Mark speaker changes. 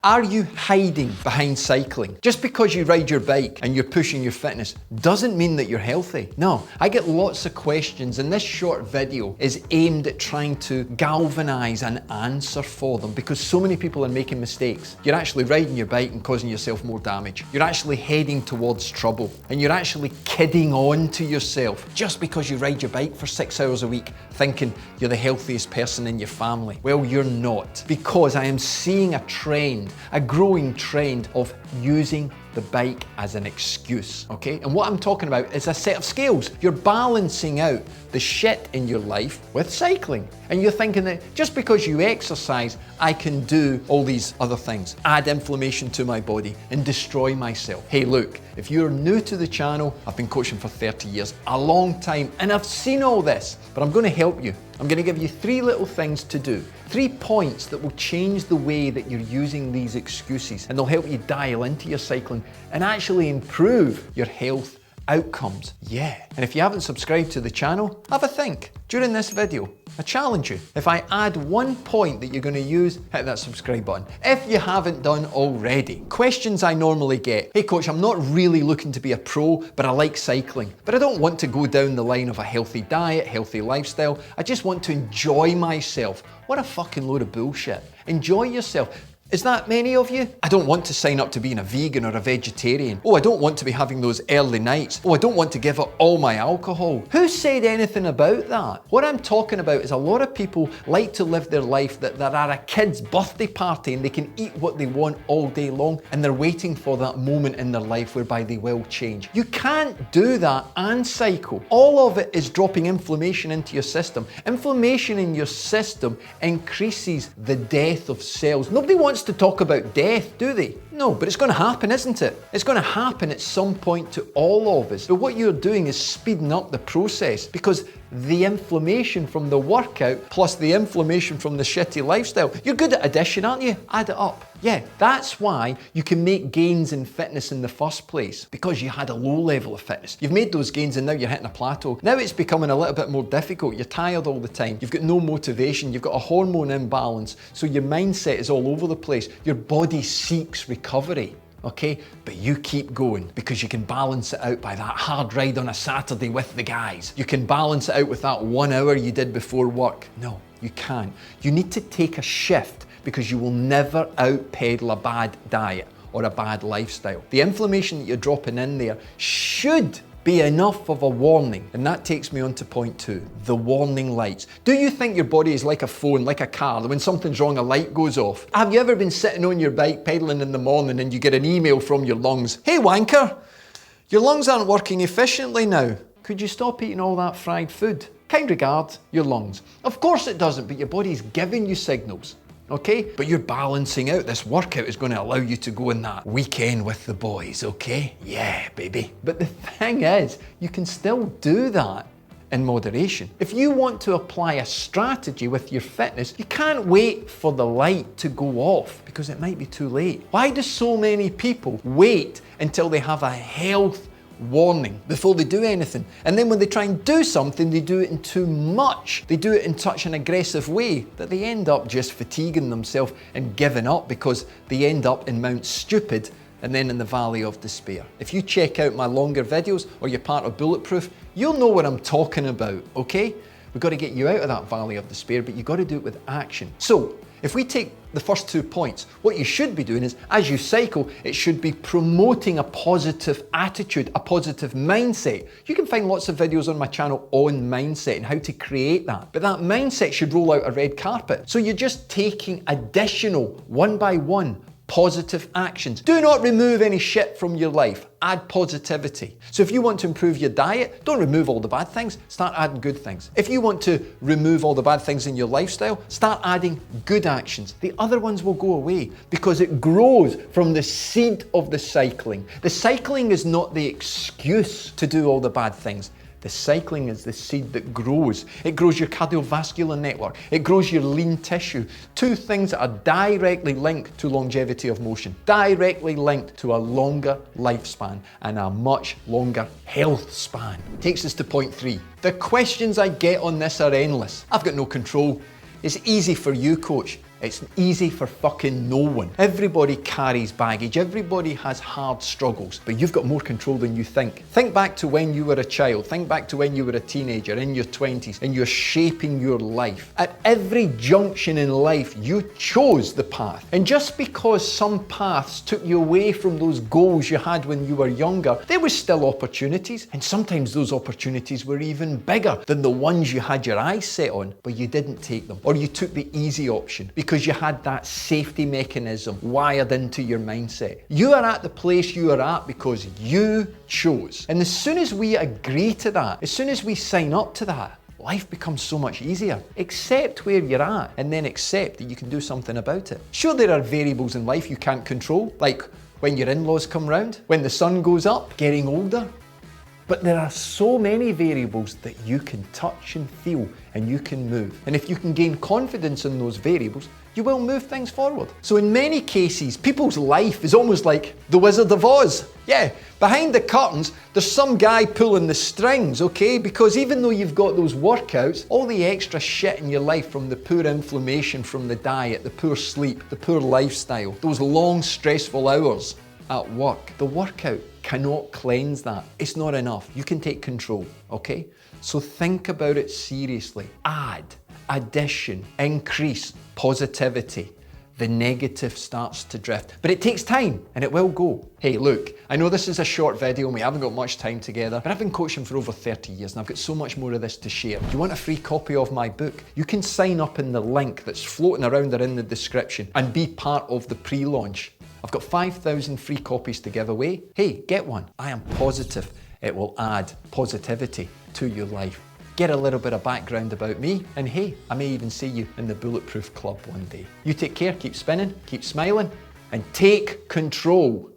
Speaker 1: Are you hiding behind cycling? Just because you ride your bike and you're pushing your fitness doesn't mean that you're healthy. No, I get lots of questions and this short video is aimed at trying to galvanize an answer for them because so many people are making mistakes. You're actually riding your bike and causing yourself more damage. You're actually heading towards trouble and you're actually kidding on to yourself just because you ride your bike for 6 hours a week thinking you're the healthiest person in your family. Well, you're not, because I am seeing a trend, a growing trend of using the bike as an excuse, okay? And what I'm talking about is a set of scales. You're balancing out the shit in your life with cycling. And you're thinking that just because you exercise, I can do all these other things, add inflammation to my body and destroy myself. Hey, look, if you're new to the channel, I've been coaching for 30 years, a long time, and I've seen all this, but I'm gonna help you. I'm gonna give you 3 little things to do, 3 points that will change the way that you're using these excuses, and they'll help you dial into your cycling and actually improve your health outcomes. Yeah. And if you haven't subscribed to the channel, have a think. During this video, I challenge you. If I add 1 point that you're going to use, hit that subscribe button. If you haven't done already. Questions I normally get. Hey coach, I'm not really looking to be a pro, but I like cycling. But I don't want to go down the line of a healthy diet, healthy lifestyle. I just want to enjoy myself. What a fucking load of bullshit. Enjoy yourself. Is that many of you? I don't want to sign up to being a vegan or a vegetarian. Oh, I don't want to be having those early nights. Oh, I don't want to give up all my alcohol. Who said anything about that? What I'm talking about is a lot of people like to live their life that they're at a kid's birthday party and they can eat what they want all day long and they're waiting for that moment in their life whereby they will change. You can't do that and cycle. All of it is dropping inflammation into your system. Inflammation in your system increases the death of cells. Nobody wants to talk about death, do they? No, but it's going to happen, isn't it? It's going to happen at some point to all of us. But what you're doing is speeding up the process because the inflammation from the workout plus the inflammation from the shitty lifestyle, you're good at addition, aren't you? Add it up. Yeah, that's why you can make gains in fitness in the first place, because you had a low level of fitness. You've made those gains and now you're hitting a plateau. Now it's becoming a little bit more difficult. You're tired all the time. You've got no motivation. You've got a hormone imbalance. So your mindset is all over the place. Your body seeks recovery. Okay, but you keep going because you can balance it out by that hard ride on a Saturday with the guys. You can balance it out with that 1 hour you did before work. No, you can't. You need to take a shift because you will never outpedal a bad diet or a bad lifestyle. The inflammation that you're dropping in there should be enough of a warning. And that takes me on to point 2, the warning lights. Do you think your body is like a phone, like a car, that when something's wrong, a light goes off? Have you ever been sitting on your bike pedaling in the morning and you get an email from your lungs? Hey wanker, your lungs aren't working efficiently now. Could you stop eating all that fried food? Kind regards, your lungs. Of course it doesn't, but your body's giving you signals. Okay? But you're balancing out. This workout is going to allow you to go on that weekend with the boys, okay? Yeah, baby. But the thing is, you can still do that in moderation. If you want to apply a strategy with your fitness, you can't wait for the light to go off because it might be too late. Why do so many people wait until they have a health warning before they do anything? And then when they try and do something, they do it in too much. They do it in such an aggressive way that they end up just fatiguing themselves and giving up because they end up in Mount Stupid and then in the Valley of Despair. If you check out my longer videos or you're part of Bulletproof, you'll know what I'm talking about, okay? We've got to get you out of that Valley of Despair, but you've got to do it with action. So, if we take the first 2 points, what you should be doing is, as you cycle, it should be promoting a positive attitude, a positive mindset. You can find lots of videos on my channel on mindset and how to create that. But that mindset should roll out a red carpet. So you're just taking additional, 1 by 1, positive actions. Do not remove any shit from your life. Add positivity. So if you want to improve your diet, don't remove all the bad things, start adding good things. If you want to remove all the bad things in your lifestyle, start adding good actions. The other ones will go away because it grows from the seed of the cycling. The cycling is not the excuse to do all the bad things. The cycling is the seed that grows. It grows your cardiovascular network. It grows your lean tissue. 2 things that are directly linked to longevity of motion, directly linked to a longer lifespan and a much longer health span. Takes us to point 3. The questions I get on this are endless. I've got no control. It's easy for you, coach. It's easy for fucking no one. Everybody carries baggage, everybody has hard struggles, but you've got more control than you think. Think back to when you were a child, think back to when you were a teenager, in your 20s, and you're shaping your life. At every junction in life, you chose the path. And just because some paths took you away from those goals you had when you were younger, there was still opportunities, and sometimes those opportunities were even bigger than the ones you had your eyes set on, but you didn't take them, or you took the easy option because you had that safety mechanism wired into your mindset. You are at the place you are at because you chose. And as soon as we agree to that, as soon as we sign up to that, life becomes so much easier. Accept where you're at and then accept that you can do something about it. Sure, there are variables in life you can't control, like when your in-laws come round, when the sun goes up, getting older. But there are so many variables that you can touch and feel and you can move. And if you can gain confidence in those variables, you will move things forward. So in many cases, people's life is almost like the Wizard of Oz. Yeah, behind the curtains, there's some guy pulling the strings, okay? Because even though you've got those workouts, all the extra shit in your life, from the poor inflammation from the diet, the poor sleep, the poor lifestyle, those long stressful hours at work, the workout cannot cleanse that. It's not enough. You can take control, okay? So think about it seriously. Add, addition, increase, positivity. The negative starts to drift. But it takes time and it will go. Hey, look, I know this is a short video and we haven't got much time together, but I've been coaching for over 30 years and I've got so much more of this to share. If you want a free copy of my book, you can sign up in the link that's floating around there in the description and be part of the pre-launch. I've got 5,000 free copies to give away. Hey, get one. I am positive it will add positivity to your life. Get a little bit of background about me, and hey, I may even see you in the Bulletproof Club one day. You take care, keep spinning, keep smiling, and take control.